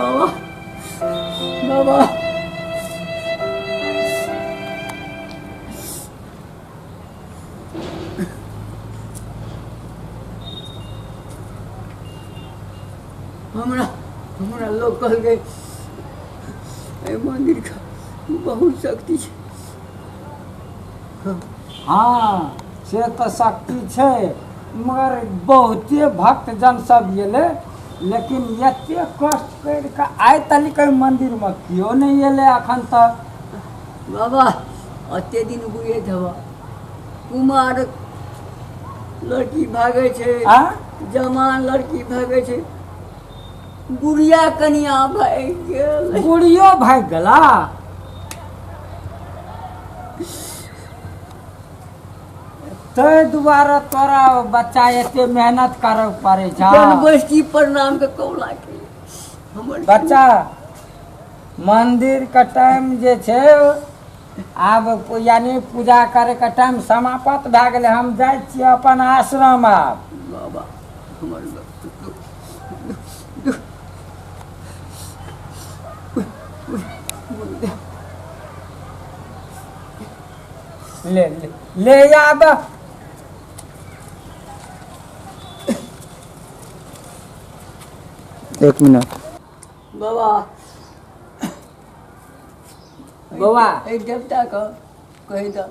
बाबा बाबा हमरा हमरा लोग कह गए मंदिर का बहुत शक्ति है। हाँ से तो शक्ति है मगर बहुते भक्त जन सब एले लेकिन एते कष्ट कर के आय तली के मंदिर में क्यों नहीं एले अखन तक। बाबा अते दिन बुझे थब कुमार लड़की भागे छे जवान लड़की भागे छे बुढ़िया कनिया भाग गेल बुढ़ियो भाग गला तै दुआरे तोरा बच्चा एते मेहनत करे पड़े छ। जनवष्टि प्रणाम के कौला के हमर बच्चा मंदिर का टाइम जे छे आब यानी पूजा करे का टाइम समाप्त भए गेले हम जाय छी अपन आश्रम आब। बाबा हमर ले ले ले आब एक मिनट बाबा बाबा ए देवता का कह द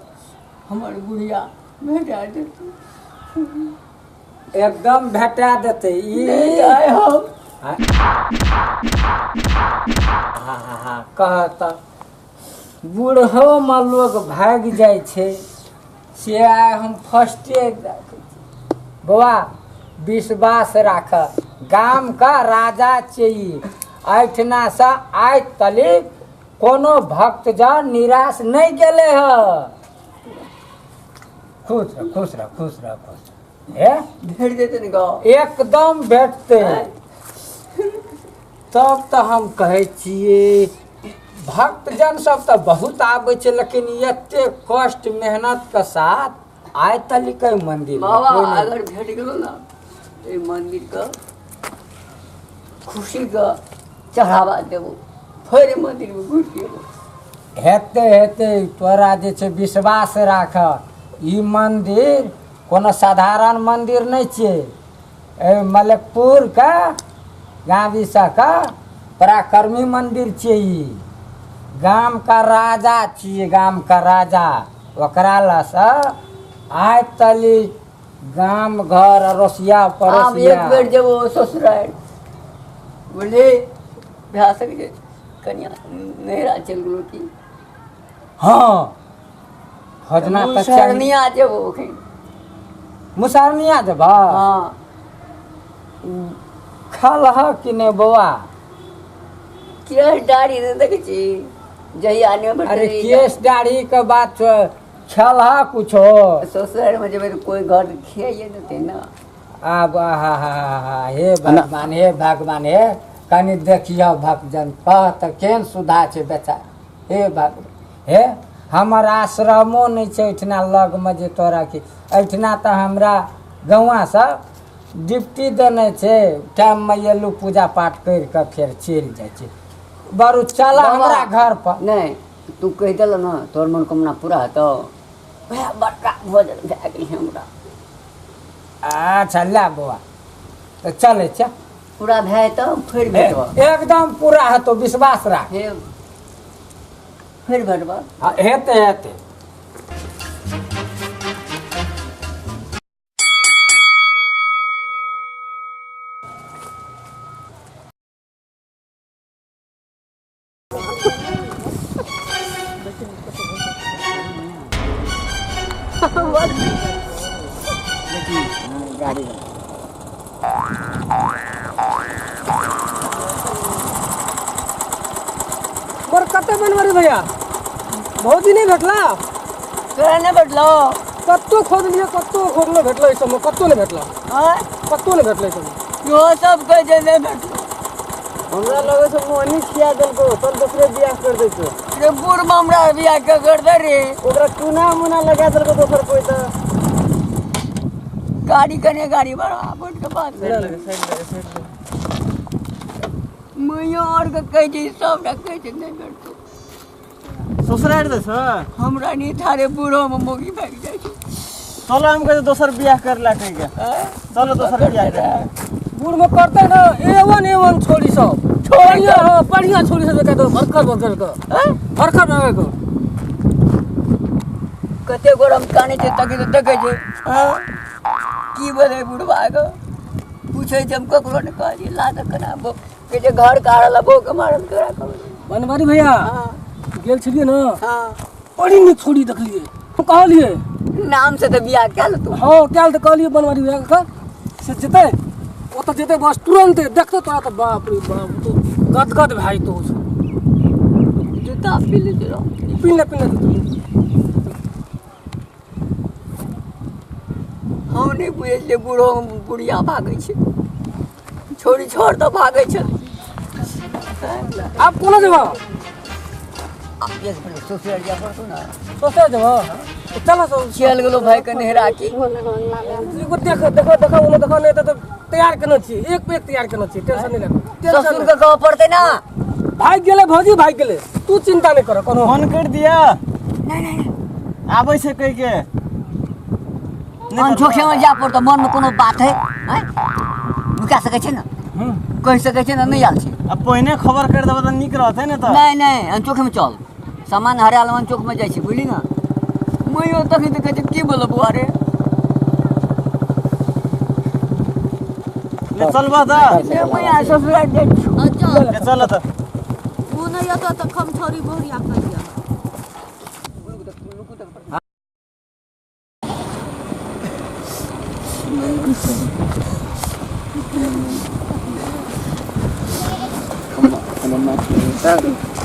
हमर बुढ़िया भेटा देते एकदम भेटा देते ई हम हाँ कहत बूढ़ो में लोग भाग जाए छे से आइ हम फर्स्टे बौआ विश्वास राख गाम का राजा चाहिए एठना से आइ तली कोनो भक्त जन निराश नहीं गेले ह। खुश रह खुश रह खुश रह खुश रह भेट देते न गाँव एकदम भेटते तब तो हम कहे छिए भक्त जन सब तो बहुत आवे छे लेकिन एते कष्ट मेहनत के साथ आय तली के मंदिर बाबा अगर भेट गेलो ना ए मंदिर का खुशी का चढ़ावा देबो फिर मंदिर में घुस गेलो हेते हेते तोरा जे छे विश्वास राख ई मंदिर कोनो साधारण मंदिर नहीं छे ए मलकपुर का गाविसा का पराक्रमी मंदिर छे ई गाम का राजा छिए गाम का राजा ओकरा ला से आय तली गाम घर अड़ोसिया आप पड़ोसिया एक बेर जब ससुराल बोले भ्या सके कन्या मेरा चल गेलो की हाँ हजना तक सरनिया जब ओखे मुसरनिया जब हां खल ह कि ने बौआ क्या दाढ़ी दे देखे छी जहिया ने अरे केस दाढ़ी के बात छल ह कुछो ससुराल में जब कोई घर खियाइए देते ना अब हे भगवान हे कनी देखियो भक्तजन कह त केन सुधा छे बेचा हे भगवान हे हमर आश्रमो नहीं छे एठना लग में जे तोरा की एठना त हमरा गौवा से डिप्टी देने छे टाइम में एलू पूजा पाठ कर के फिर चल जाए छे बरु चला हमरा घर पर नहीं तू कह दिल ना तोर मनोकामना पूरा तो वह बड़का भोजन भए गेल हमरा अच्छा ला बौआ तो चले छे पूरा भए तो फिर भेटबा एकदम पूरा है तो विश्वास राख हे फिर भेटबा हेते हेते गाड़ी बर कते बनवारी भैया बहुत दिन नहीं भेटला तोरा नहीं भेटलो कत्तो खोद लिए कत्तो खोदलो भेटलो इस समय कत्तो नहीं भेटला हां कत्तो नहीं भेटले इस समय यो सब कह जे नहीं भेटलो हमरा लगे से मोहनी खिया देल को तब दूसरे बियाह कर दे तो रे बुढ़ में हमरा बियाह के कर दे रे ओकरा चूना मुना लगा देल को दोसर कोई तो गाड़ी कने गाड़ी बड़ा बोट के बात लगे साइड मैया और के कह छै सब ना कह छै नहीं करतो ससुराल दे छ हमरा नहीं थारे बूढ़ो में मोगी भाग जाय छै चलो हम कहे दोसर बियाह करला कह के चलो दोसर बियाह कर बूढ़ में करते ना एवन छोड़ी सब बढ़िया हाँ बढ़िया छोड़ी सब कहते भरखर भरखर का भरखर रहे को कते गोरम काने छै तके तो देखे छै की बोले बुढ़वा को पूछे छै हम ककरो ने कहली लाद कना बो के जे घर काढ़ल बो के मारल करा को बनवारी भैया हां गेल छलिए ना हां बड़ी नी छोड़ी देखलिए तो कहलिए नाम से तो बियाह कैल तू हाँ क्या तो कहलिए बनवारी भैया का से जते वो तो जते बस तुरंत देखते तोरा तो बाप रे बाप तो गदगद भाई तो जूता पी ले जरा पीने हम नहीं बुझे बूढ़ो बुढ़िया भागे छै छोड़ी छोड़ तो भागे छै आप कोना जगह ये सोशल जा पर ना सोचा जगह चलो सो चल गेलो भाई के नहरा की एगो देखो ओने देखो नहीं तो तैयार करना चाहिए एक पे एक तैयार करना चाहिए टेंशन नहीं लेना ससुर के गाँव पड़ते ना भाग गेले भौजी भाग गेले तू चिंता नहीं करो कोनो फोन कर दिया नहीं आबै से कह के अनछोखे में जा पड़ता मन में कोनो बात है कह सके छै ना कह सके छै ना नहीं आल छै अब पहिने खबर कर देबा त निक रहते न त नहीं अनचोखे में चल सामान हरियाल अनचोख में जाय छै बुझली ना मैं तक कहे छै की बोलब अरे ले चलबा त मैं ससुराल दे छु ले चल त वो नहीं आता तो कम छोरी बोरिया कर दिया Come on,